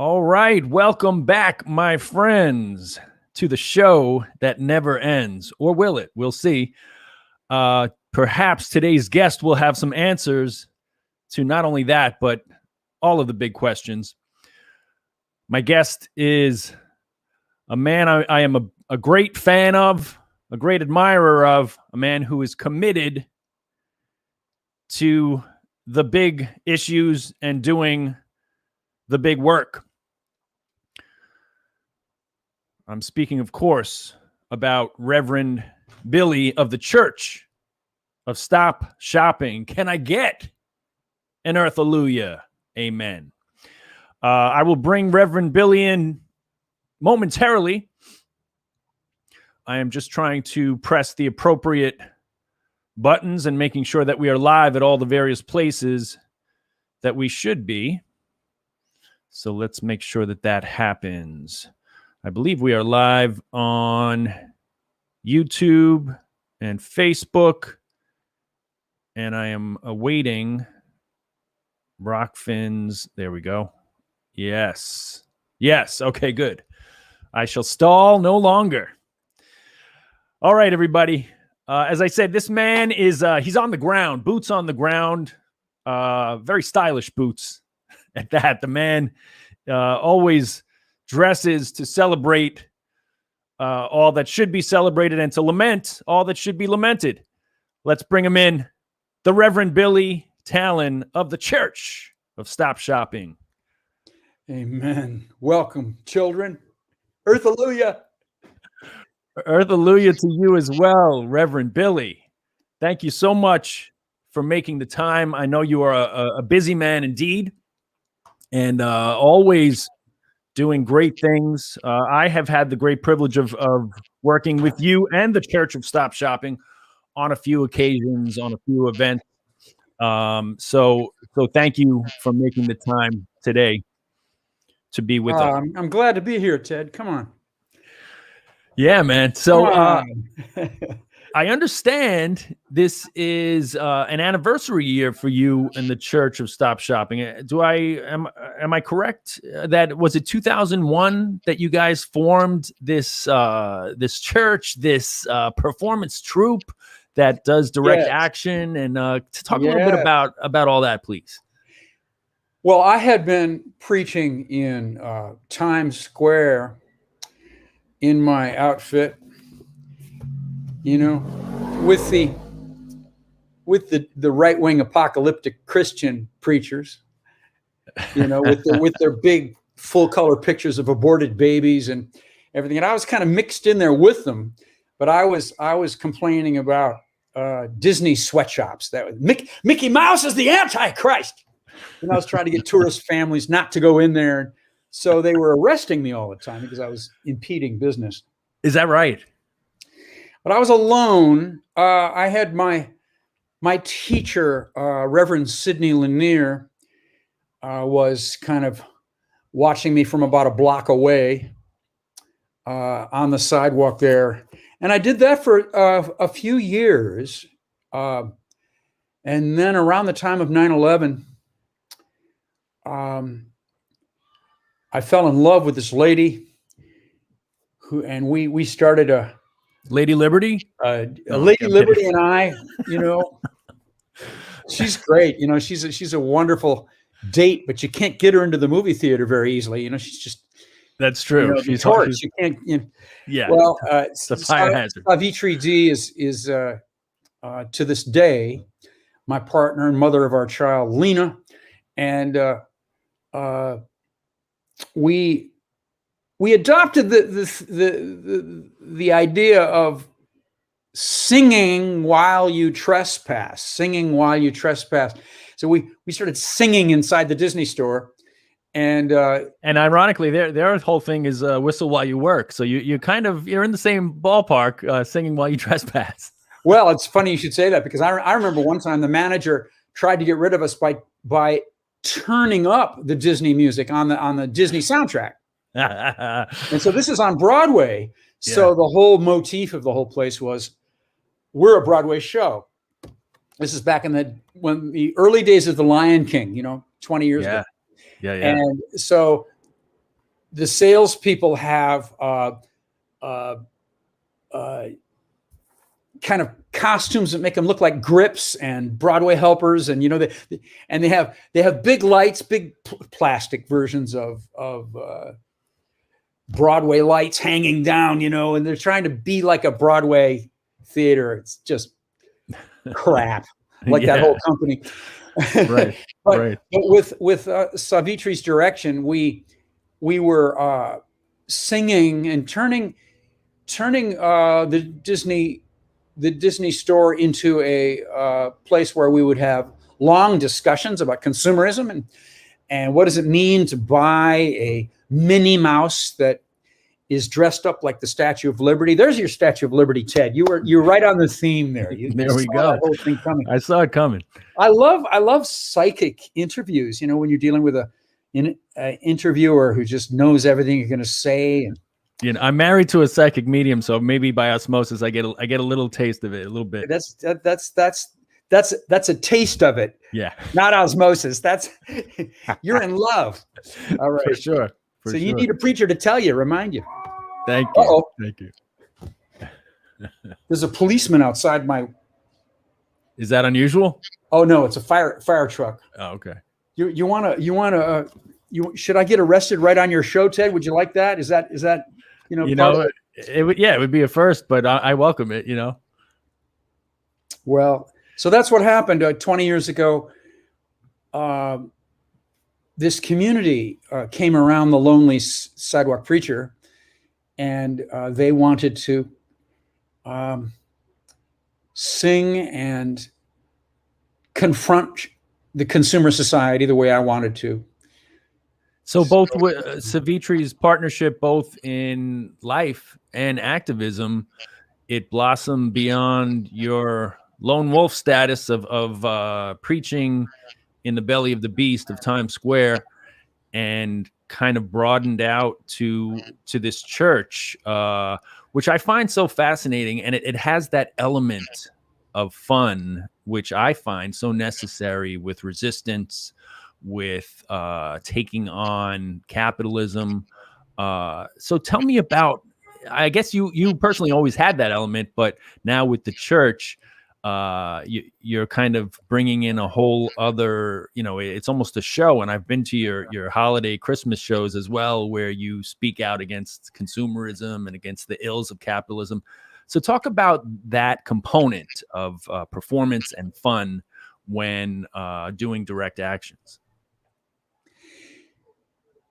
All right, welcome back, my friends, to the show that never ends. Or will it? We'll see. Perhaps today's guest will have some answers to not only that, but all of the big questions. My guest is a man I am a great fan of, a great admirer of, a man who is committed to the big issues and doing the big work. I'm speaking, of course, about Reverend Billy of the Church of Stop Shopping. Can I get an Earthallujah? Amen. I will bring Reverend Billy in momentarily. I am just trying to press the appropriate buttons and making sure that we are live at all the various places that we should be. So let's make sure that that happens. I believe we are live on YouTube and Facebook, and I am awaiting Rockfin's. There we go. Yes. Okay, good. I shall stall no longer. All right, everybody. As I said, this man is, he's on the ground, boots on the ground, very stylish boots at that. The man always dresses to celebrate all that should be celebrated and to lament all that should be lamented. Let's bring him in, the Reverend Billy Talon of the Church of Stop Shopping. Amen. Welcome, children. Earthallujah. Earthallujah to you as well, Reverend Billy. Thank you so much for making the time. I know you are a busy man indeed, and always doing great things. I have had the great privilege of working with you and the Church of Stop Shopping on a few occasions, on a few events. So thank you for making the time today to be with us. I'm glad to be here, Ted. Come on. Yeah, man. So I understand this is an anniversary year for you and the Church of Stop Shopping. Am I correct? That was it 2001 that you guys formed this this church, this performance troupe that does direct action, and to talk a little bit about all that, please. Well, I had been preaching in Times Square in my outfit, you know, with the right-wing apocalyptic Christian preachers, you know, with their big full-color pictures of aborted babies and everything. And I was kind of mixed in there with them, but I was complaining about Disney sweatshops. That was Mickey Mouse is the Antichrist, and I was trying to get tourist families not to go in there. So they were arresting me all the time because I was impeding business. Is that right? But I was alone. I had my teacher, Reverend Sidney Lanier, was kind of watching me from about a block away on the sidewalk there. And I did that for a few years. And then around the time of 9/11, I fell in love with this lady and we started a Lady Liberty? Lady Liberty and I, you know, she's great. You know, she's a wonderful date, but you can't get her into the movie theater very easily. You know, she's just, that's true. You know, she's hard. You can't, you know, yeah. Well, it's a fire hazard. Savitri D is to this day my partner and mother of our child, Lena. And we adopted the idea of singing while you trespass. So we started singing inside the Disney store, and ironically, their whole thing is whistle while you work. So you're in the same ballpark, singing while you trespass. Well, it's funny you should say that, because I remember one time the manager tried to get rid of us by turning up the Disney music on the Disney soundtrack. And so this is on Broadway. Yeah. So the whole motif of the whole place was, we're a Broadway show. This is back in the early days of The Lion King, 20 years ago. Yeah. And so the salespeople have kind of costumes that make them look like grips and Broadway helpers, and they have big lights, big plastic versions of Broadway lights hanging down, and they're trying to be like a Broadway theater. It's just crap, like that whole company. Right. But with Savitri's direction, we were singing and turning the Disney store into a place where we would have long discussions about consumerism and what does it mean to buy a Minnie Mouse that is dressed up like the Statue of Liberty. There's your Statue of Liberty, Ted. You're right on the theme there. There we go. That whole thing coming. I saw it coming. I love psychic interviews. When you're dealing with an interviewer who just knows everything you're going to say. And I'm married to a psychic medium, so maybe by osmosis I get a little taste of it, a little bit. That's a taste of it. Yeah. Not osmosis. You're in love. All right. For sure. So you need a preacher to remind you. Thank you. Uh-oh. Thank you. There's a policeman outside my. Is that unusual? Oh no, it's a fire truck. Oh, okay. You wanna should I get arrested right on your show, Ted? Would you like that? Is that it would be a first, but I welcome it. Well, so that's what happened 20 years ago. This community came around the lonely sidewalk preacher, and they wanted to sing and confront the consumer society the way I wanted to. So both Savitri's partnership, both in life and activism, it blossomed beyond your lone wolf status of preaching in the belly of the beast of Times Square, and kind of broadened out to this church, which I find so fascinating. And it has that element of fun, which I find so necessary with resistance, with taking on capitalism. So tell me about, I guess you personally always had that element, but now with the church, you're kind of bringing in a whole other, it's almost a show. And I've been to your holiday Christmas shows as well, where you speak out against consumerism and against the ills of capitalism. So talk about that component of performance and fun when doing direct actions.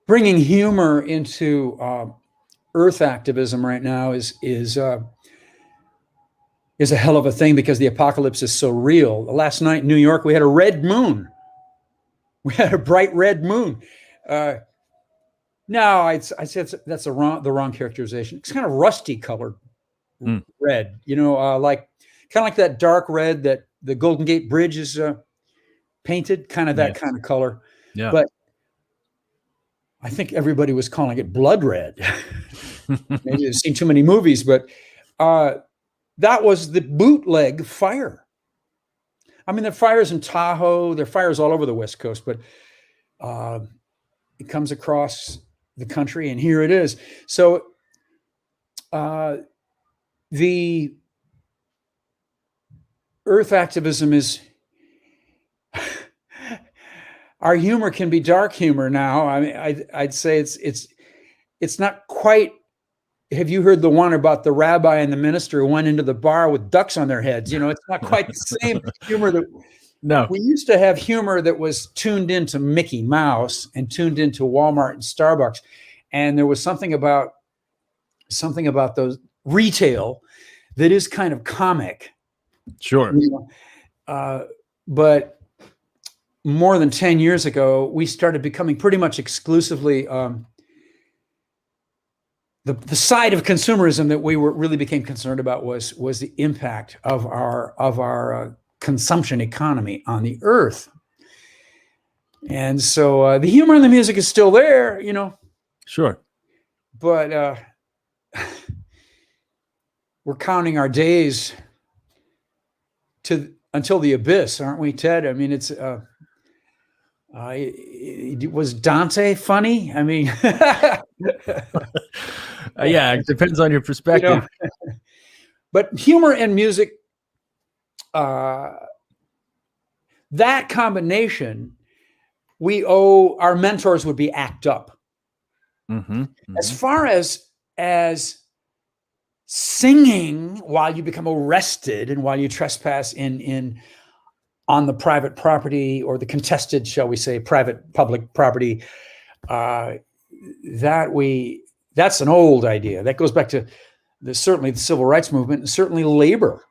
Bringing humor into earth activism right now is a hell of a thing, because the apocalypse is so real. Last night in New York, we had a red moon. We had a bright red moon. No, I'd say that's the wrong characterization. It's kind of rusty colored red, like kind of like that dark red that the Golden Gate Bridge is painted, kind of that kind of color. Yeah. But I think everybody was calling it blood red. Maybe they've seen too many movies, but that was the bootleg fire. I mean, there are fires in Tahoe, there are fires all over the West Coast, but it comes across the country, and here it is. So the earth activism is, our humor can be dark humor now. I mean, I'd say it's not quite. Have you heard the one about the rabbi and the minister who went into the bar with ducks on their heads? It's not quite the same humor that. No. We used to have humor that was tuned into Mickey Mouse and tuned into Walmart and Starbucks, and there was something about those retail that is kind of comic. Sure. But more than 10 years ago, we started becoming pretty much exclusively the side of consumerism that we really became concerned about was the impact of our consumption economy on the earth. And so the humor and the music is still there, Sure. But we're counting our days until the abyss, aren't we, Ted? I mean, it's was Dante funny? I mean, Yeah, it depends on your You perspective. know, but humor and music, that combination, we owe our mentors would be ACT UP. Mm-hmm, As mm-hmm. far as singing while you become arrested and while you trespass in on the private property or the contested, shall we say, private public property, that's an old idea. That goes back to certainly the civil rights movement and certainly labor.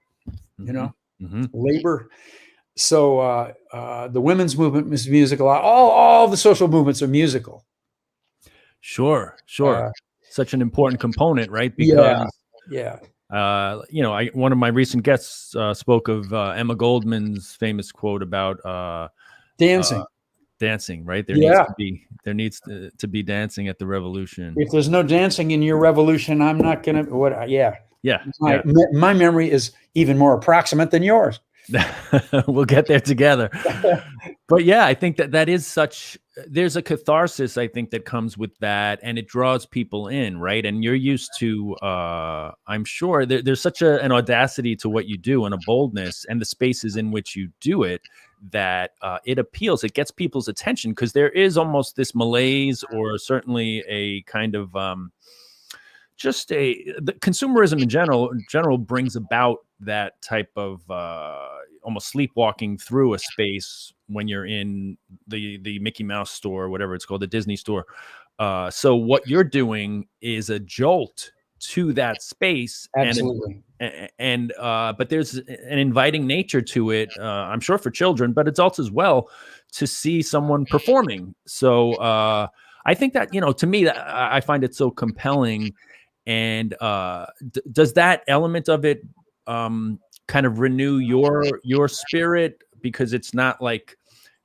You know, Mm-hmm. labor. So the women's movement is musical. All the social movements are musical. Sure. Uh, Such an important component, right? yeah, Because yeah. one of my recent guests spoke of Emma Goldman's famous quote about Dancing. dancing, right? There Yeah. needs to be dancing at the revolution. If there's no dancing in your revolution, I'm not gonna. What? Yeah. Yeah. My memory is even more approximate than yours. We'll get there together. But yeah, I think that is there's a catharsis, I think, that comes with that, and it draws people in, right? And you're used to, I'm sure there's such an audacity to what you do and a boldness and the spaces in which you do it that it appeals, it gets people's attention, because there is almost this malaise or certainly a kind of the consumerism in general brings about that type of almost sleepwalking through a space when you're in the Mickey Mouse store, whatever it's called, the Disney store. So what you're doing is a jolt to that space. Absolutely. And but there's an inviting nature to it, I'm sure, for children, but adults as well, to see someone performing. So I think that, to me, I find it so compelling. And does that element of it kind of renew your spirit? Because it's not like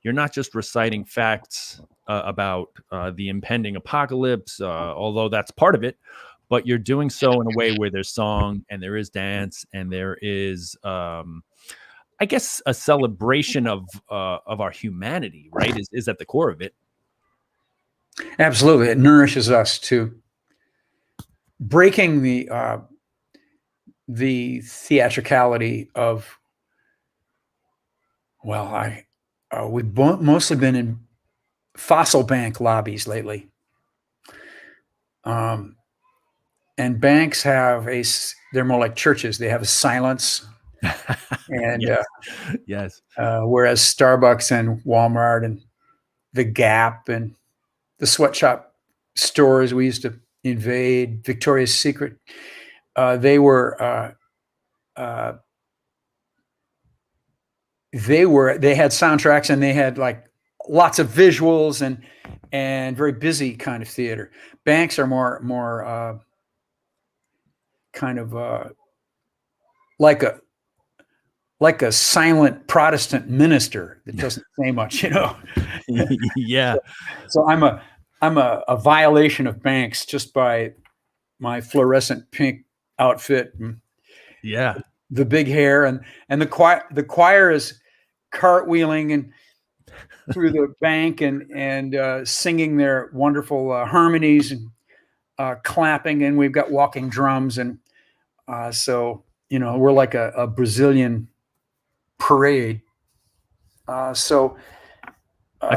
you're not just reciting facts about the impending apocalypse, although that's part of it, but you're doing so in a way where there's song and there is dance and there is, I guess, a celebration of our humanity, right? Is at the core of it. Absolutely, it nourishes us to breaking the theatricality of. Well, we've mostly been in fossil bank lobbies lately. And banks they're more like churches. They have a silence. And yes. Whereas Starbucks and Walmart and the Gap and the sweatshop stores we used to invade, Victoria's Secret, they had soundtracks, and they had like lots of visuals and very busy kind of theater. Banks are more kind of like a silent Protestant minister that doesn't say much, Yeah. So I'm a violation of banks just by my fluorescent pink outfit. And yeah. The big hair and the choir is cartwheeling and through the bank and singing their wonderful harmonies and clapping, and we've got walking drums, and so we're like a Brazilian parade. I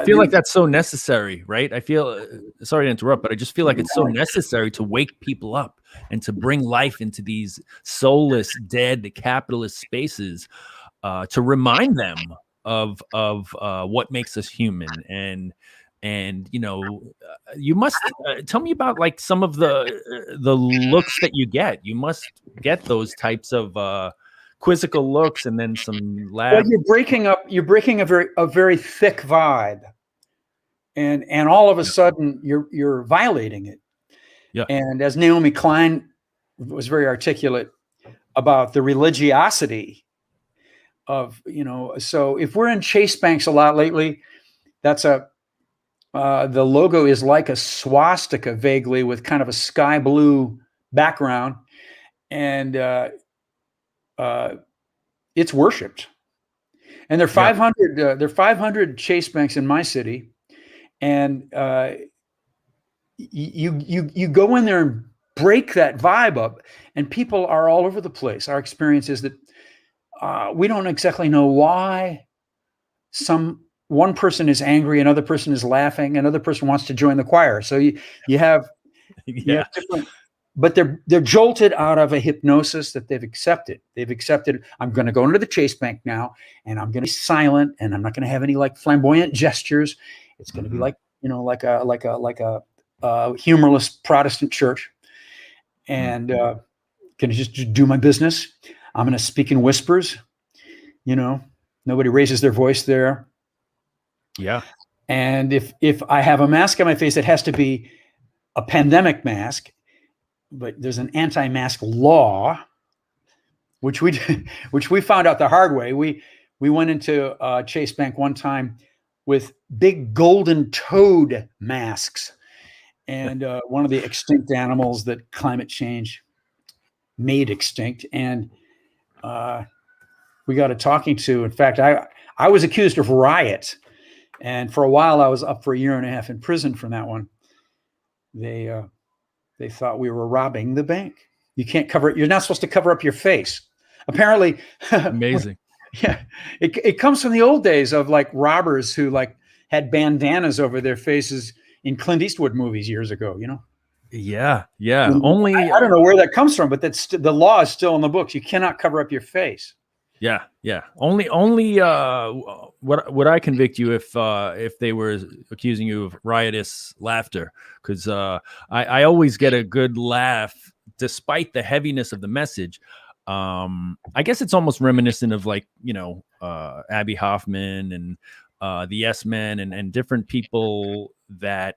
feel like that's so necessary, right? I feel, sorry to interrupt, but I just feel like it's so necessary to wake people up and to bring life into these soulless, dead, capitalist spaces, to remind them of what makes us human. And you must tell me about like some of the looks that you get. You must get those types of quizzical looks, and then some Well, you're breaking a very thick vibe, and all of a sudden you're violating it. Yeah. And as Naomi Klein was very articulate about the religiosity of, so if we're in Chase Banks a lot lately, that's the logo is like a swastika vaguely with kind of a sky blue background, and it's worshipped. And there are 500 Chase Banks in my city, and you go in there and break that vibe up, and people are all over the place. Our experience is that we don't exactly know why one person is angry, another person is laughing, another person wants to join the choir. So you have Yeah. different, but they're jolted out of a hypnosis that they've accepted. They've accepted, I'm going to go into the Chase Bank now, and I'm going to be silent, and I'm not going to have any like flamboyant gestures. It's going to be like, like a humorless Protestant church, and going to just do my business. I'm going to speak in whispers. Nobody raises their voice there. Yeah. And if I have a mask on my face, it has to be a pandemic mask, but there's an anti-mask law, which we found out the hard way. We went into Chase Bank one time with big golden toad masks, and one of the extinct animals that climate change made extinct. And we got a talking to. In fact, I was accused of riot, and for a while I was up for 1.5 years in prison from that one. They thought we were robbing the bank. You can't cover it. You're not supposed to cover up your face. Apparently, Amazing. Yeah, it comes from the old days of like robbers who like had bandanas over their faces in Clint Eastwood movies years ago. Yeah. Only I don't know where that comes from, but that's the law is still in the books. You cannot cover up your face. Yeah. Only would I convict you if they were accusing you of riotous laughter, because I always get a good laugh despite the heaviness of the message. I guess it's almost reminiscent of like Abby Hoffman and the Yes Men and different people that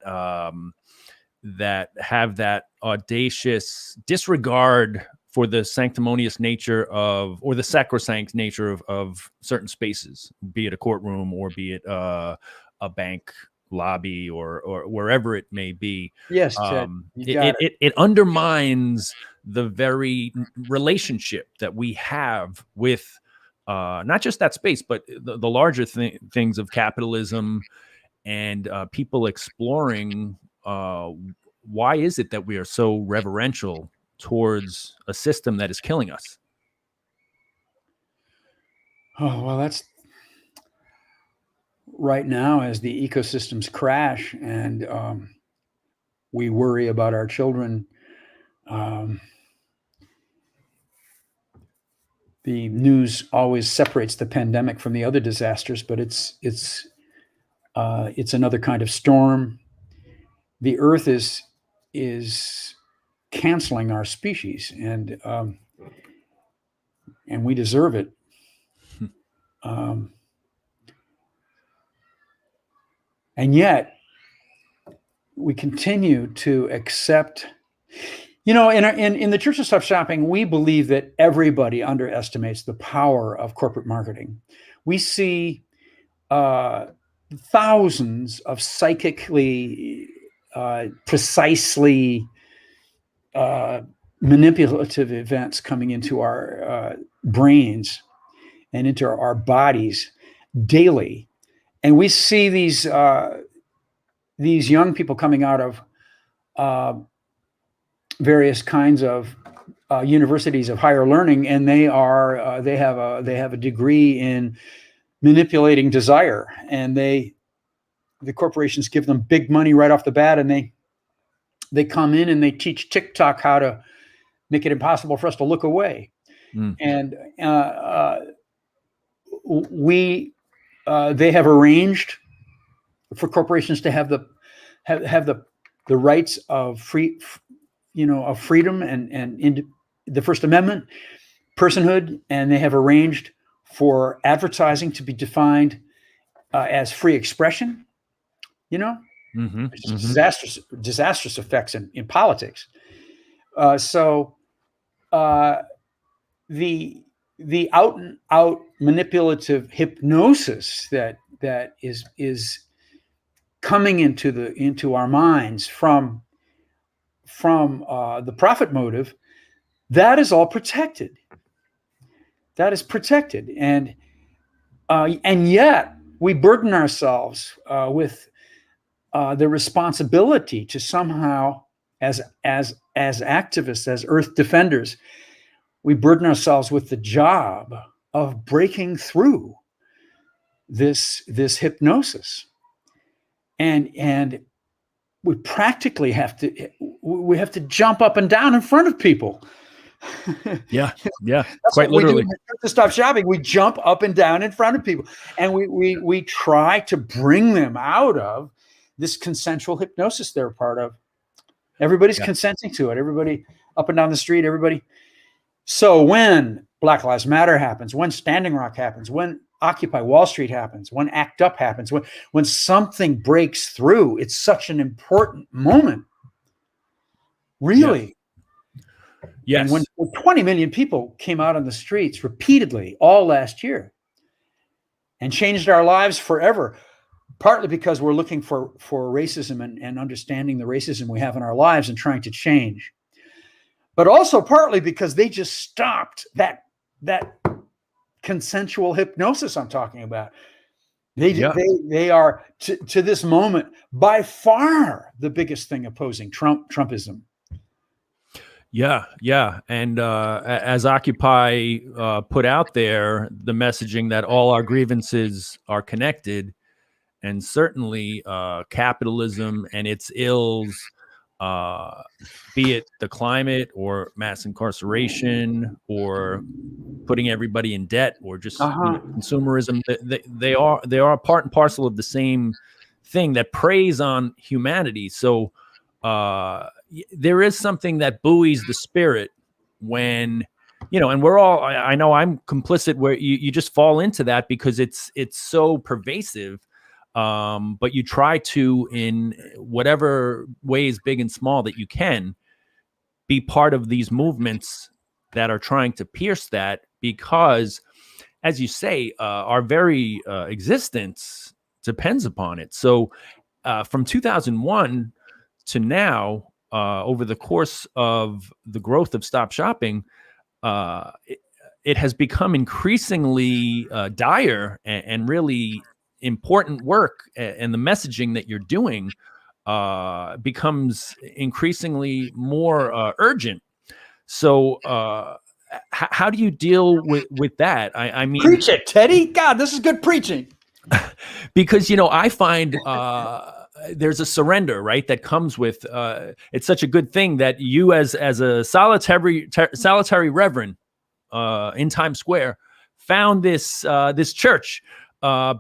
that have that audacious disregard for the sanctimonious nature or the sacrosanct nature of certain spaces, be it a courtroom or be it a bank lobby or wherever it may be. Yes, Ted, it undermines the very relationship that we have with not just that space, but the larger things of capitalism and people exploring why is it that we are so reverential towards a system that is killing us. Oh, well, that's right now as the ecosystems crash and we worry about our children. The news always separates the pandemic from the other disasters, but it's another kind of storm. The Earth is canceling our species, and we deserve it. And yet we continue to accept, in the Church of Stop Shopping, we believe that everybody underestimates the power of corporate marketing. We see thousands of psychically, precisely manipulative events coming into our brains and into our bodies daily. And we see these young people coming out of various kinds of universities of higher learning, and they have a degree in manipulating desire, and the corporations give them big money right off the bat, and they come in and they teach TikTok how to make it impossible for us to look away. And they have arranged for corporations to have the rights of freedom and the First Amendment, personhood, and they have arranged for advertising to be defined as free expression. Disastrous effects in politics. So the out and out manipulative hypnosis that is coming into our minds from the profit motive, that is all protected. That is protected, and yet we burden ourselves with the responsibility to somehow, as activists, as earth defenders, we burden ourselves with the job of breaking through this hypnosis, and we practically have to jump up and down in front of people. Yeah, yeah, That's quite what literally. we do to Stop Shopping. We jump up and down in front of people, and we try to bring them out of this consensual hypnosis they're a part of. Everybody's consenting to it. Everybody up and down the street, everybody. So when Black Lives Matter happens, when Standing Rock happens, when Occupy Wall Street happens, when ACT UP happens, when something breaks through, it's such an important moment. Really. Yes. And when 20 million people came out on the streets repeatedly all last year and changed our lives forever, partly because we're looking for racism and understanding the racism we have in our lives and trying to change, but also partly because they just stopped that consensual hypnosis I'm talking about. They are to this moment by far the biggest thing opposing Trumpism. Yeah, yeah. And as Occupy put out there, the messaging that all our grievances are connected, and certainly capitalism and its ills, be it the climate or mass incarceration or putting everybody in debt or just consumerism, they are part and parcel of the same thing that preys on humanity. So there is something that buoys the spirit when, and we're all, I know I'm complicit where you just fall into that because it's so pervasive. But you try to, in whatever ways, big and small, that you can, be part of these movements that are trying to pierce that, because, as you say, our very existence depends upon it. So from 2001 to now, over the course of the growth of Stop Shopping, it has become increasingly dire and really important work, and the messaging that you're doing becomes increasingly more urgent. So how do you deal with that? I mean, preach it, Teddy. God, this is good preaching. Because I find there's a surrender, right, that comes with it's such a good thing that you as a solitary reverend in Times Square found this church,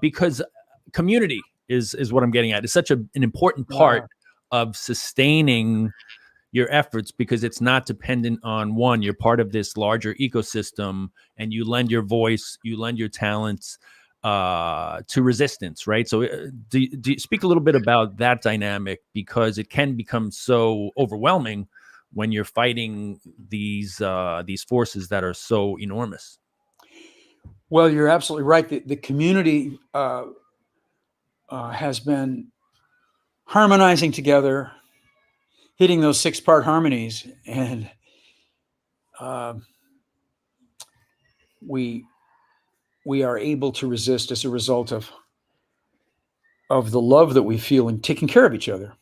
because community is what I'm getting at. It's such an important part of sustaining your efforts, because it's not dependent on one. You're part of this larger ecosystem, and you lend your voice, you lend your talents to resistance, right? So do you speak a little bit about that dynamic, because it can become so overwhelming when you're fighting these forces that are so enormous. Well, you're absolutely right. The community has been harmonizing together, hitting those 6-part harmonies, and we are able to resist as a result of the love that we feel in taking care of each other.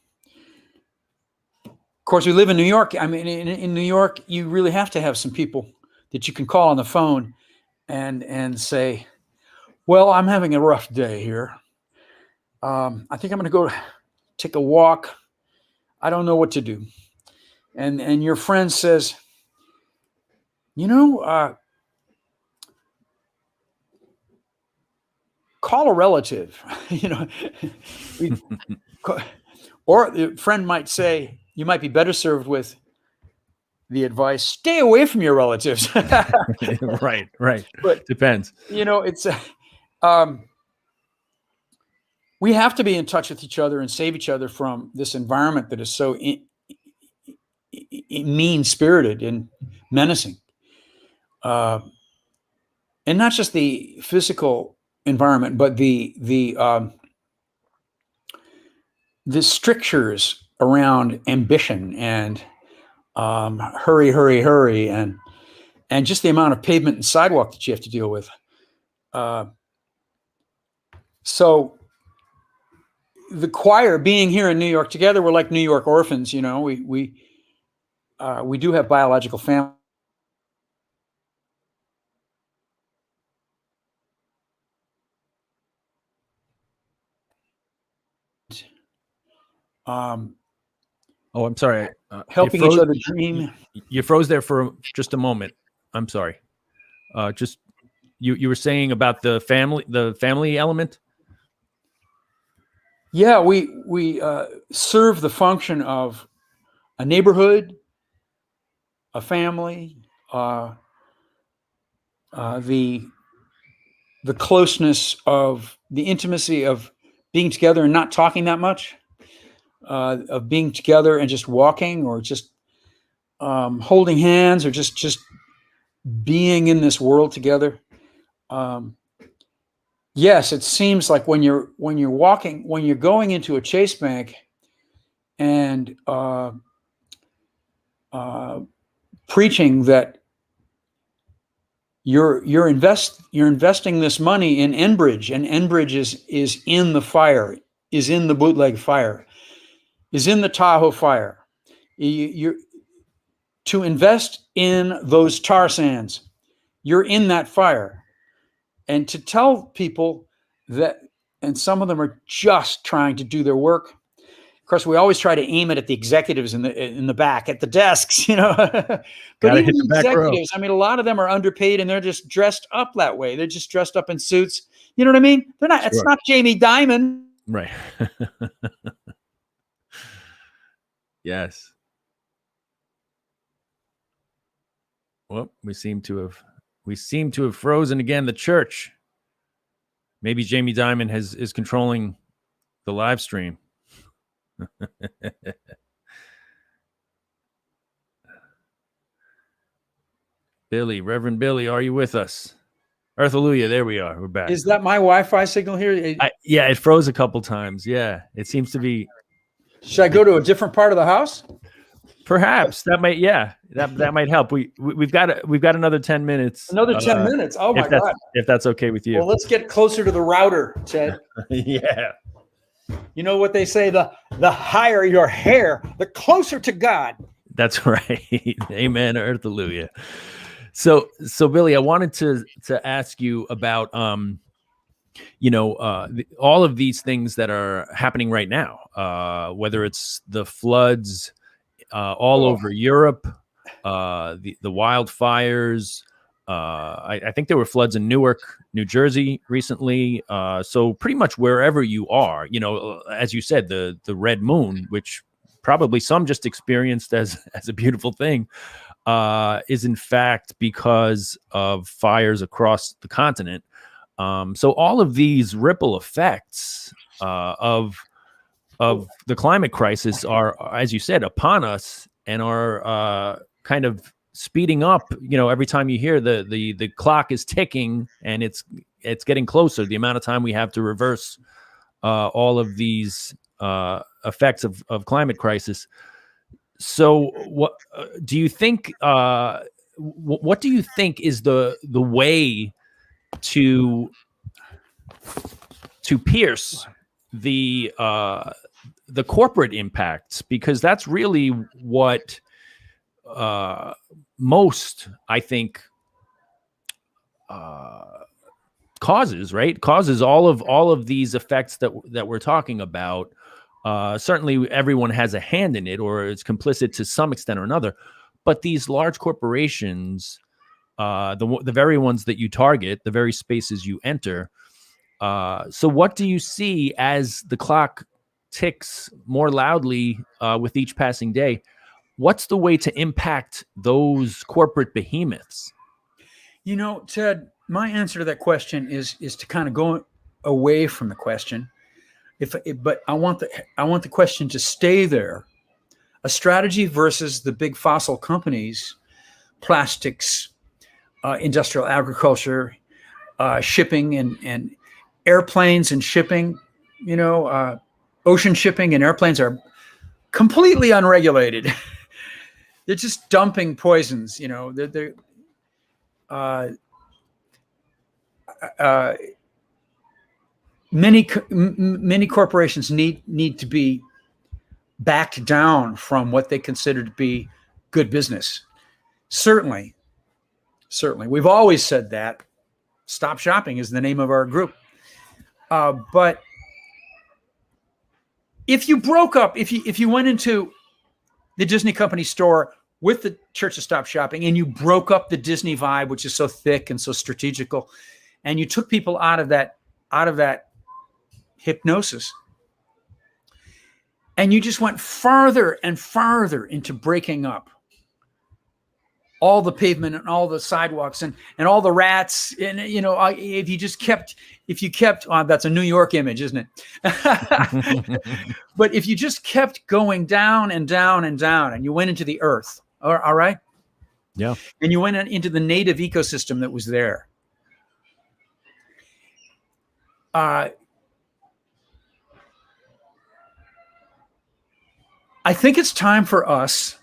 Of course, we live in New York. I mean, in New York, you really have to have some people that you can call on the phone and say, well, I'm having a rough day here. I think I'm going to go take a walk. I don't know what to do. And your friend says, call a relative, or the friend might say, you might be better served with the advice, stay away from your relatives. Right. But depends. It's we have to be in touch with each other and save each other from this environment that is so mean-spirited and menacing. And not just the physical environment, but the strictures around ambition and hurry, and just the amount of pavement and sidewalk that you have to deal with. So the choir being here in New York together, we're like New York orphans. You know, we do have biological family. Oh, I'm sorry. Helping each other dream. You froze there for just a moment. I'm sorry. Just you were saying about the family element. Yeah, we serve the function of a neighborhood, a family, the closeness of the intimacy of being together and not talking that much, of being together and just walking or just holding hands or just being in this world together. Yes, it seems like when you're walking, when you're going into a Chase bank and preaching that you're investing this money in Enbridge, and Enbridge is in the fire, is in the bootleg fire, is in the Tahoe fire. You're to invest in those tar sands. You're in that fire, and to tell people that, and some of them are just trying to do their work. Of course, we always try to aim it at the executives in the back at the desks, you know. But Gotta even hit the the back row. executives, I mean, a lot of them are underpaid and they're just dressed up that way. They're just dressed up in suits. You know what I mean? They're not. It's Sure. not Jamie Dimon. Right. Yes. Well, we seem to have frozen again. The church. Maybe Jamie Dimon is controlling the live stream. Billy, Reverend Billy, are you with us? Earthallujah, there we are. We're back. Is that my Wi-Fi signal here? Yeah, it froze a couple times. Yeah, it seems to be. Should I go to a different part of the house? Perhaps that might. Yeah, that might help. We've got another 10 minutes. Another 10 minutes. Oh my God! If that's okay with you. Well, let's get closer to the router, Ted. Yeah. You know what they say: the higher your hair, the closer to God. That's right. Amen. Earthallujah. So Billy, I wanted to ask you about all of these things that are happening right now, whether it's the floods all over Europe, the wildfires. I think there were floods in Newark, New Jersey recently. So pretty much wherever you are, as you said, the red moon, which probably some just experienced as a beautiful thing, is in fact because of fires across the continent. So all of these ripple effects of the climate crisis are, as you said, upon us and are kind of speeding up. Every time you hear the clock is ticking and it's getting closer, the amount of time we have to reverse all of these effects of climate crisis. So, what do you think? What do you think is the way to pierce the corporate impacts? Because that's really what most, I think, causes all of these effects that we're talking about. Certainly everyone has a hand in it or is complicit to some extent or another, but these large corporations, the very ones that you target, the very spaces you enter. So what do you see as the clock ticks more loudly with each passing day? What's the way to impact those corporate behemoths? Ted, my answer to that question is to kind of go away from the question. But I want the question to stay there. A strategy versus the big fossil companies, plastics, industrial agriculture, shipping and airplanes and shipping. Ocean shipping and airplanes are completely unregulated. They're just dumping poisons. many corporations need to be backed down from what they consider to be good business. Certainly, we've always said that. Stop Shopping is the name of our group. But if you broke up, if you went into the Disney company store with the Church of Stop Shopping and you broke up the Disney vibe, which is so thick and so strategical, and you took people out of that hypnosis, and you just went farther and farther into breaking up all the pavement and all the sidewalks and all the rats. And, if you kept, that's a New York image, isn't it? But if you just kept going down and down and down, and you went into the earth, all right? Yeah. And you went into the native ecosystem that was there. I think it's time for us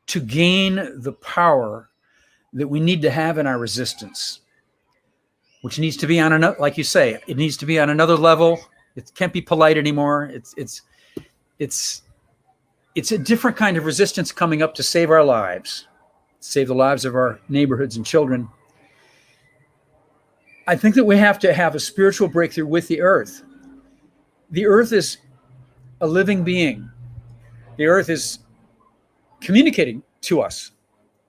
to gain the power that we need to have in our resistance, which needs to be on another, like you say, it needs to be on another level. It can't be polite anymore. It's a different kind of resistance coming up to save our lives, save the lives of our neighborhoods and children. I think that we have to have a spiritual breakthrough with the earth. The earth is a living being. The earth is communicating to us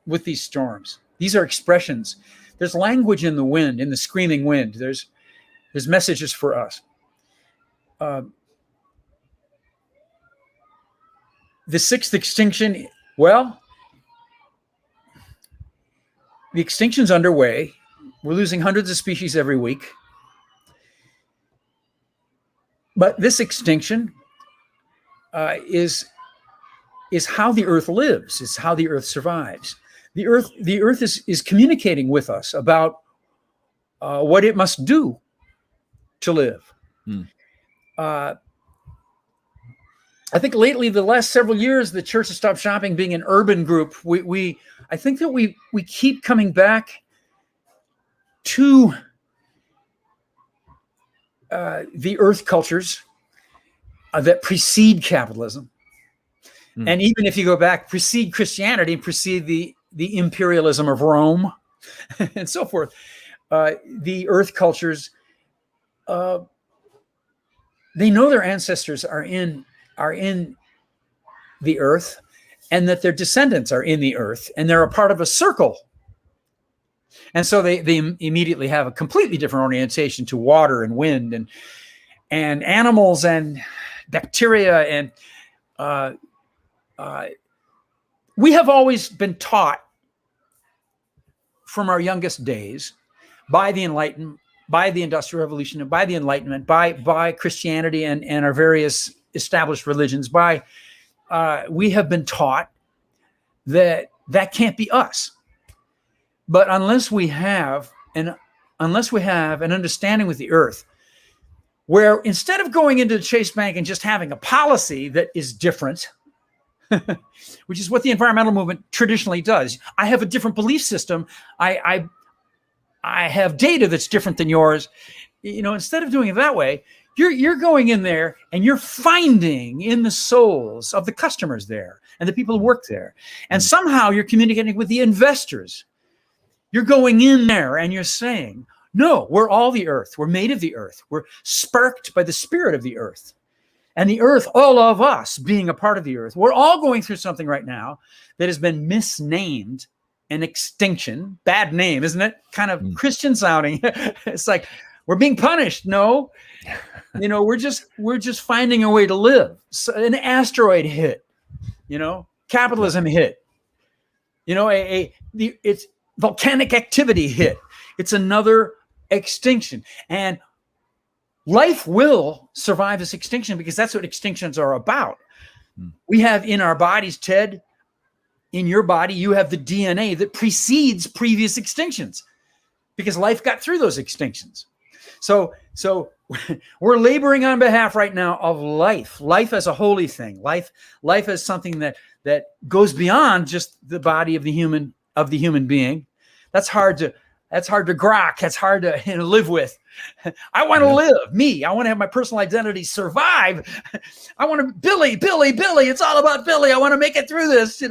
with these storms. These are expressions. There's language in the wind, in the screaming wind. There's messages for us. The sixth extinction, well, the extinction's underway. We're losing hundreds of species every week. But this extinction is how the earth lives. It's how the earth survives. The earth is communicating with us about what it must do to live. I think lately, the last several years, the Church of Stop Shopping being an urban group, I think that we keep coming back to the earth cultures that precede capitalism. And even if you go back, precede Christianity, precede the imperialism of Rome, and so forth. The earth cultures, they know their ancestors are in the earth, and that their descendants are in the earth, and they're a part of a circle. And so they immediately have a completely different orientation to water and wind and animals and bacteria. And we have always been taught from our youngest days by the Enlightenment, by the Industrial Revolution, and by the Enlightenment, by Christianity and our various established religions, we have been taught that can't be us. But unless we have an understanding with the earth, where instead of going into the Chase Bank and just having a policy that is different, which is what the environmental movement traditionally does. I have a different belief system. I have data that's different than yours. Instead of doing it that way, you're going in there and you're finding in the souls of the customers there and the people who work there. And somehow you're communicating with the investors. You're going in there and you're saying, no, we're all the earth. We're made of the earth. We're sparked by the spirit of the earth. And the earth, all of us being a part of the earth, we're all going through something right now that has been misnamed an extinction. Bad name, isn't it? Kind of Christian sounding. It's like we're being punished. No, we're just finding a way to live. So an asteroid hit, capitalism hit, it's volcanic activity hit. It's another extinction. And life will survive this extinction because that's what extinctions are about. We have in our bodies, Ted, in your body, you have the DNA that precedes previous extinctions because life got through those extinctions. So we're laboring on behalf right now of life as a holy thing, life as something that goes beyond just the body of the human being. That's hard That's hard to grok. That's hard to live with. I want to live. Me. I want to have my personal identity survive. I want to Billy. It's all about Billy. I want to make it through this,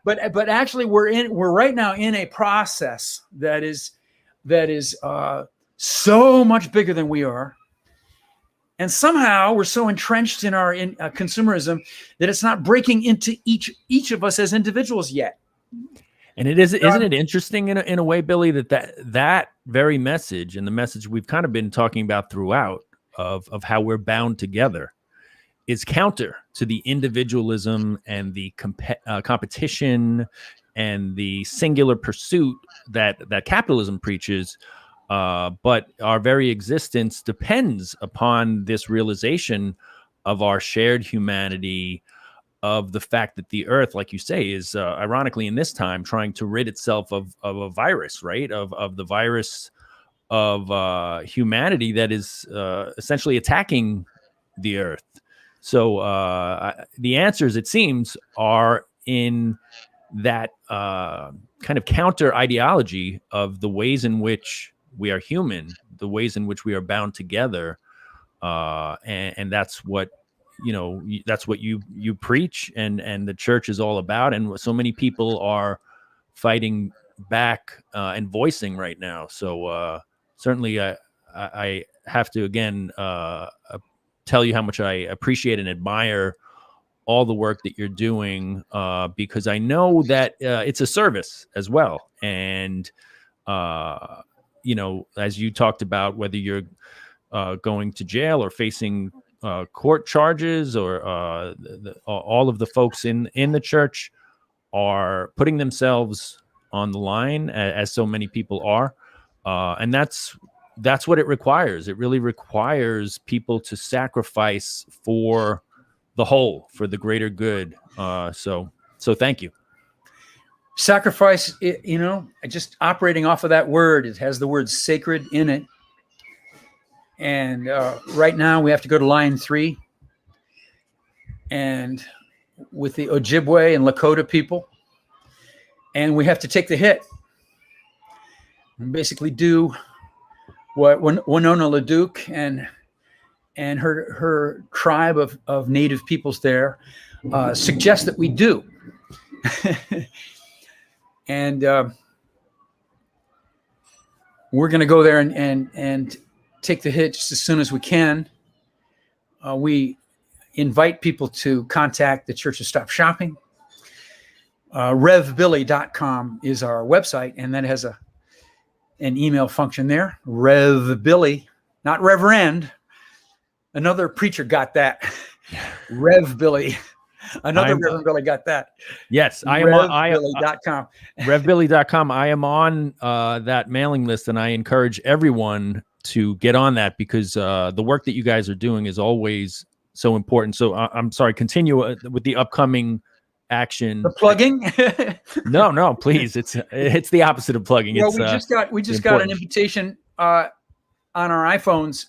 But actually, we're right now in a process that is so much bigger than we are. And somehow we're so entrenched in our consumerism that it's not breaking into each of us as individuals yet. And isn't it interesting in a way, Billy, that very message, and the message we've kind of been talking about throughout of how we're bound together, is counter to the individualism and the competition and the singular pursuit that capitalism preaches. But our very existence depends upon this realization of our shared humanity, of the fact that the earth, like you say, is ironically in this time trying to rid itself of a virus, right? Of the virus of humanity that is essentially attacking the earth. So the answers, it seems, are in that kind of counter ideology of the ways in which we are human, the ways in which we are bound together, and that's what you preach, and the church is all about, and so many people are fighting back and voicing right now. So certainly, I have to again tell you how much I appreciate and admire all the work that you're doing, because I know that it's a service as well, and as you talked about, whether you're going to jail or facing court charges, or all of the folks in the church are putting themselves on the line, as so many people are, and that's what it requires. It really requires people to sacrifice for the whole, for the greater good. So thank you. Sacrifice, just operating off of that word, it has the word sacred in it. And right now we have to go to line 3. And with the Ojibwe and Lakota people. And we have to take the hit. And basically do what Winona LaDuke and her tribe of native peoples there suggest that we do. And we're going to go there and take the hit just as soon as we can. We invite people to contact the Church of Stop Shopping. RevBilly.com is our website, and that has an email function there. RevBilly, not Reverend. Another preacher got that. RevBilly. Another Reverend Billy got that. Yes, I am on RevBilly.com. RevBilly.com. I am on that mailing list, and I encourage everyone to get on that, because the work that you guys are doing is always so important. So I'm sorry, continue with the upcoming action. The plugging? No, please. It's the opposite of plugging. Well, we just got an invitation on our iPhones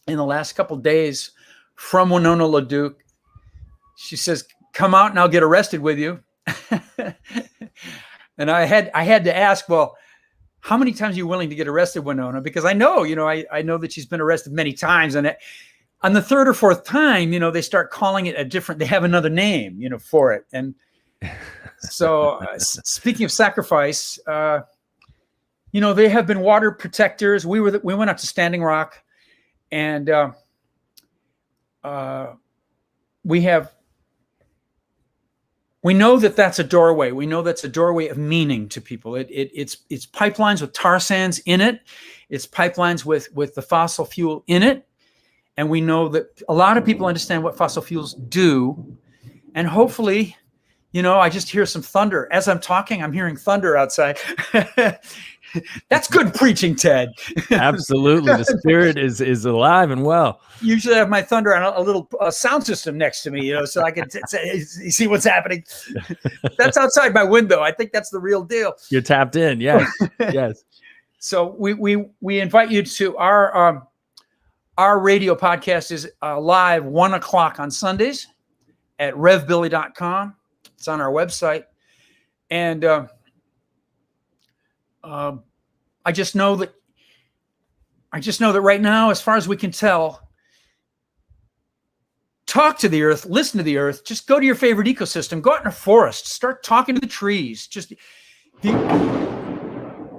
in the last couple of days from Winona LaDuke. She says, "Come out and I'll get arrested with you." And I had to ask, well, how many times are you willing to get arrested, Winona? Because I know, I know that she's been arrested many times, and on the 3rd or 4th time, they start calling it they have another name, for it. And so speaking of sacrifice, they have been water protectors. We went up to Standing Rock, and we know that that's a doorway. We know that's a doorway of meaning to people. It's pipelines with tar sands in it. It's pipelines with the fossil fuel in it. And we know that a lot of people understand what fossil fuels do. And hopefully, I just hear some thunder. As I'm talking, I'm hearing thunder outside. That's good preaching, Ted. Absolutely. The spirit is alive and well. Usually I have my thunder on a little sound system next to me, so I can see what's happening. That's outside my window. I think that's the real deal. You're tapped in. Yes. Yes. So we invite you to our radio podcast is live 1:00 on Sundays at RevBilly.com. It's on our website. And I just know that right now, as far as we can tell, talk to the earth, listen to the earth, just go to your favorite ecosystem, go out in a forest, start talking to the trees.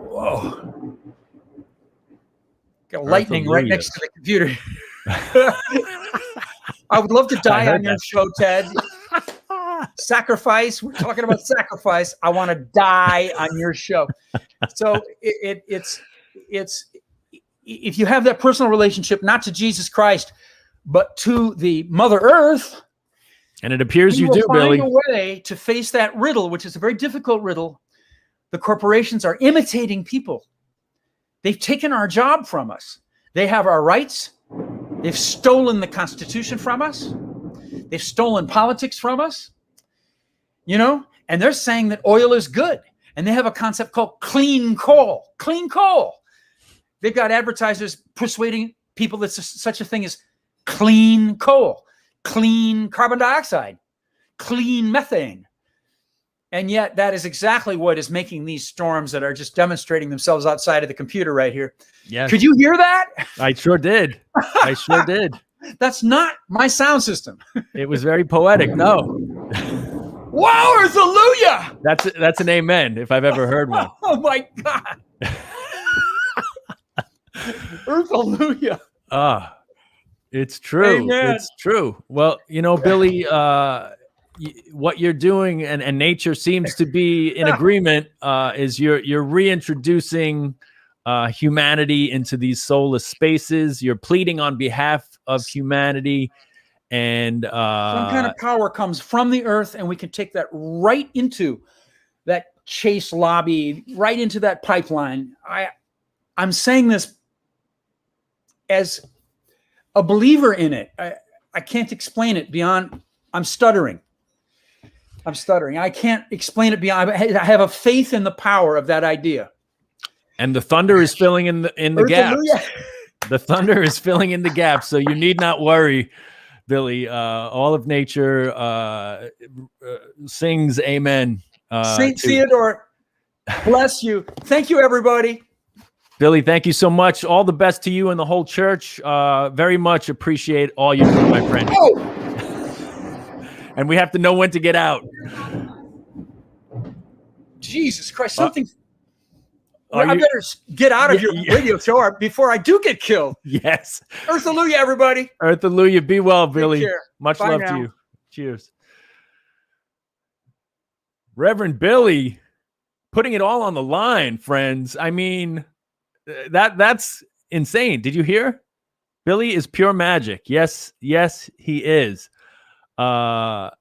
Whoa. Got lightning right next to the computer. I would love to die on your show, Ted. Sacrifice. We're talking about sacrifice. I want to die on your show. So it's if you have that personal relationship, not to Jesus Christ, but to the Mother Earth, and it appears you do, Billy, find a way to face that riddle, which is a very difficult riddle. The corporations are imitating people. They've taken our job from us. They have our rights. They've stolen the Constitution from us. They've stolen politics from us. And they're saying that oil is good. And they have a concept called clean coal. Clean coal. They've got advertisers persuading people that such a thing as clean coal, clean carbon dioxide, clean methane. And yet that is exactly what is making these storms that are just demonstrating themselves outside of the computer right here. Yes. Could you hear that? I sure did. That's not my sound system. It was very poetic. No. Wow, Earthallujah! That's an amen if I've ever heard one. Oh my God. Earthallujah. It's true. Amen. It's true. Well, Billy, what you're doing and nature seems to be in agreement is you're reintroducing humanity into these soulless spaces. You're pleading on behalf of humanity, and some kind of power comes from the earth, and we can take that right into that Chase lobby, right into that pipeline. I'm saying this as a believer in it. I can't explain it beyond. I'm stuttering. I can't explain it beyond. I have a faith in the power of that idea. And the thunder is filling in the gaps. The thunder is filling in the gaps. So you need not worry, Billy. All of nature sings amen. Saint Theodore, bless you. Thank you, everybody. Billy, thank you so much. All the best to you and the whole church. Very much appreciate all you do, my friend. Oh! And we have to know when to get out. Jesus Christ, something. I better get out of your radio show before I do get killed. Yes. Earthallujah, everybody. Earthallujah. Be well, Billy. Take care. Much Bye love now. to you. Cheers. Reverend Billy, putting it all on the line, friends. I mean, that's insane. Did you hear? Billy is pure magic. Yes, he is. The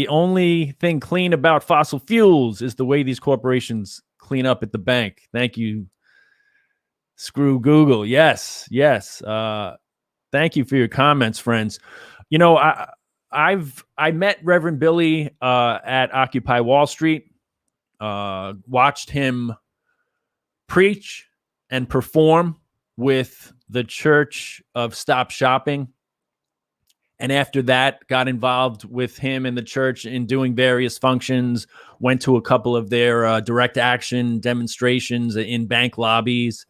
only thing clean about fossil fuels is the way these corporations clean up at the bank. Thank you. Screw Google. Yes. Thank you for your comments, friends. I met Reverend Billy at Occupy Wall Street. Watched him preach and perform with the Church of Stop Shopping. And after that, got involved with him and the church in doing various functions, went to a couple of their direct action demonstrations in bank lobbies,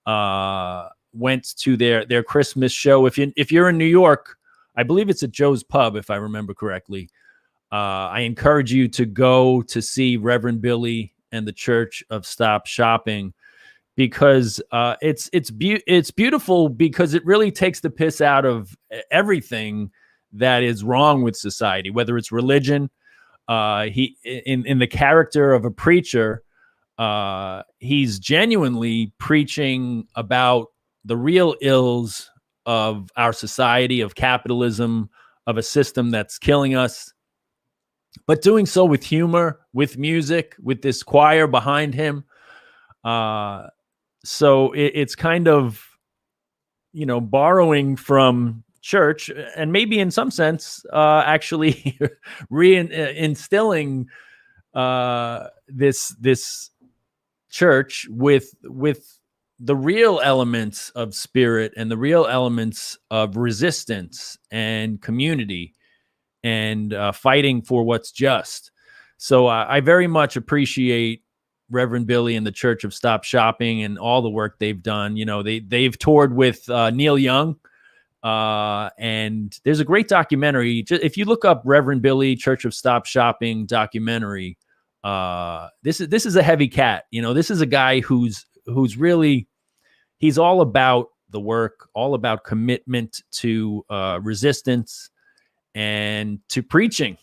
went to their Christmas show. If you're in New York, I believe it's at Joe's Pub, if I remember correctly. I encourage you to go to see Reverend Billy and the Church of Stop Shopping, because it's beautiful, because it really takes the piss out of everything that is wrong with society, whether it's religion. He in the character of a preacher, he's genuinely preaching about the real ills of our society, of capitalism, of a system that's killing us, but doing so with humor, with music, with this choir behind him. So it's kind of, borrowing from church, and maybe in some sense, actually reinstilling this church with the real elements of spirit and the real elements of resistance and community and fighting for what's just. So I very much appreciate Reverend Billy and the Church of Stop Shopping and all the work they've done. You know, they've toured with Neil Young. And there's a great documentary. If you look up Reverend Billy Church of Stop Shopping documentary, this is a heavy cat. You know, this is a guy who's really, he's all about the work, all about commitment to resistance and to preaching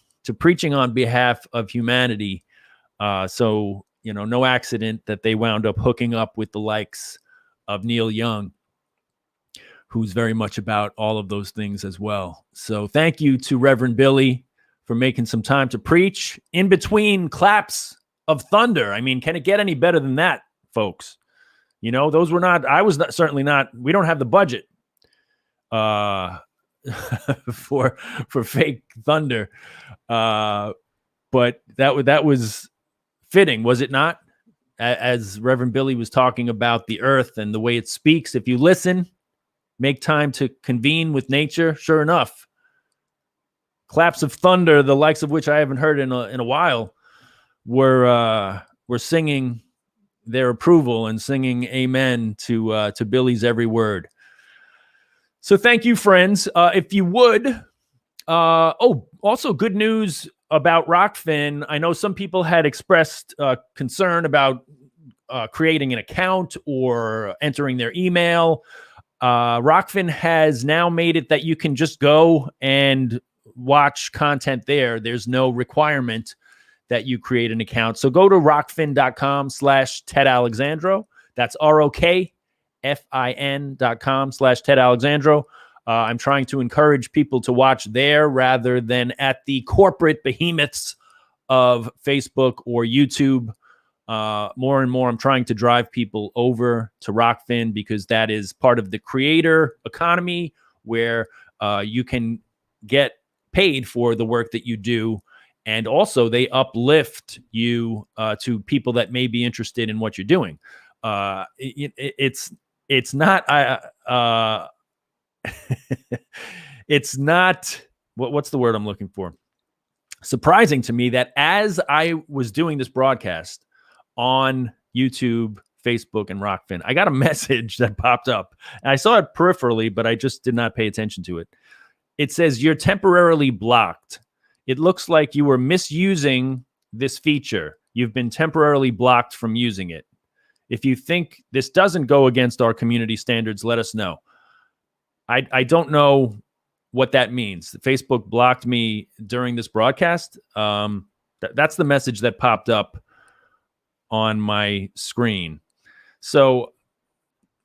on behalf of humanity. So, you know, no accident that they wound up hooking up with the likes of Neil Young, who's very much about all of those things as well. So thank you to Reverend Billy for making some time to preach in between claps of thunder. I mean, can it get any better than that, folks? You know, those were not, I was not, certainly not, we don't have the budget for fake thunder. But that was fitting, was it not? As Reverend Billy was talking about the earth and the way it speaks, if you listen, make time to convene with nature. Sure enough, claps of thunder, the likes of which I haven't heard in a while, were singing their approval and singing amen to Billy's every word. So thank you, friends. If you would, also good news about Rockfin. I know some people had expressed concern about creating an account or entering their email. Rockfin has now made it that you can just go and watch content there. There's no requirement that you create an account. So go to rockfin.com/Ted Alexandro. That's ROKFIN.com/Ted Alexandro. I'm trying to encourage people to watch there rather than at the corporate behemoths of Facebook or YouTube. More and more, I'm trying to drive people over to Rockfin because that is part of the creator economy where you can get paid for the work that you do. And also they uplift you to people that may be interested in what you're doing. It's not, it's not, what's the word I'm looking for? Surprising to me that as I was doing this broadcast on YouTube, Facebook, and Rockfin, I got a message that popped up. And I saw it peripherally, but I just did not pay attention to it. It says, "You're temporarily blocked. It looks like you were misusing this feature. You've been temporarily blocked from using it. If you think this doesn't go against our community standards, let us know." I don't know what that means. Facebook blocked me during this broadcast. That's the message that popped up on my screen. So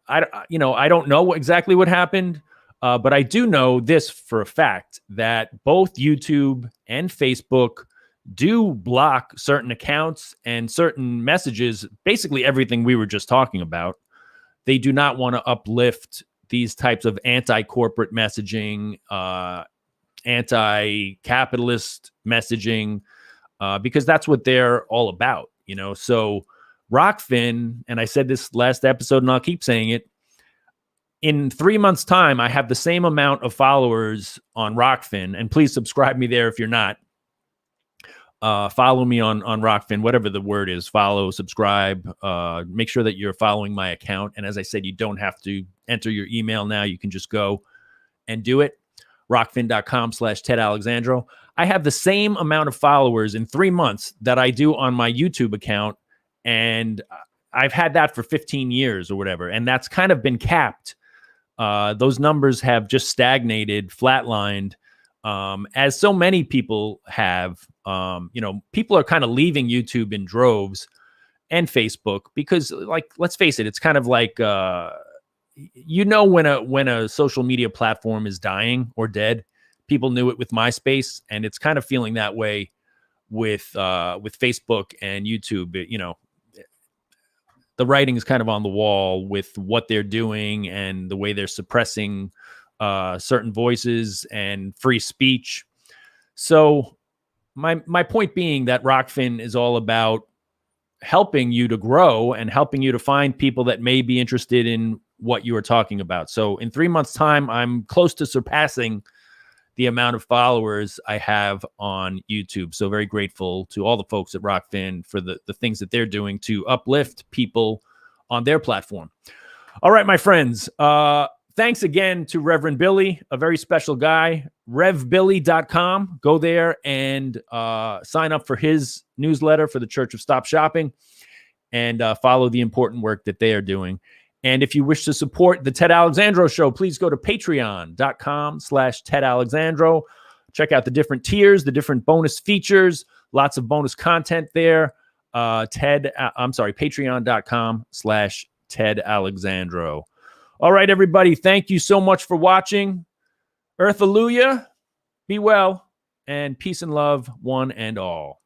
I don't know exactly what happened, but I do know this for a fact, that both YouTube and Facebook do block certain accounts and certain messages, basically everything we were just talking about. They do not want to uplift these types of anti-corporate messaging, anti-capitalist messaging, because that's what they're all about, you know. So Rockfin, and I said this last episode and I'll keep saying it, in 3 months' time, I have the same amount of followers on Rockfin, and please subscribe me there if you're not. Follow me on Rockfin, whatever the word is, follow, subscribe, make sure that you're following my account. And as I said, you don't have to enter your email now. You can just go and do it. Rockfin.com/Ted Alexandro. I have the same amount of followers in 3 months that I do on my YouTube account. And I've had that for 15 years or whatever. And that's kind of been capped. Those numbers have just stagnated, flatlined, as so many people have. People are kind of leaving YouTube in droves and Facebook because, like, let's face it, it's kind of like, when a social media platform is dying or dead. People knew it with MySpace, and it's kind of feeling that way with Facebook and YouTube. The writing is kind of on the wall with what they're doing and the way they're suppressing certain voices and free speech. So my point being that Rockfin is all about helping you to grow and helping you to find people that may be interested in what you are talking about. So in 3 months' time, I'm close to surpassing the amount of followers I have on YouTube. So very grateful to all the folks at Rockfin for the things that they're doing to uplift people on their platform. All right, my friends. Thanks again to Reverend Billy, a very special guy. RevBilly.com. Go there and sign up for his newsletter for the Church of Stop Shopping and follow the important work that they are doing. And if you wish to support the Ted Alexandro Show, please go to patreon.com/Ted Alexandro. Check out the different tiers, the different bonus features, lots of bonus content there. Patreon.com/Ted Alexandro. All right, everybody. Thank you so much for watching. Earthallujah. Be well, and peace and love, one and all.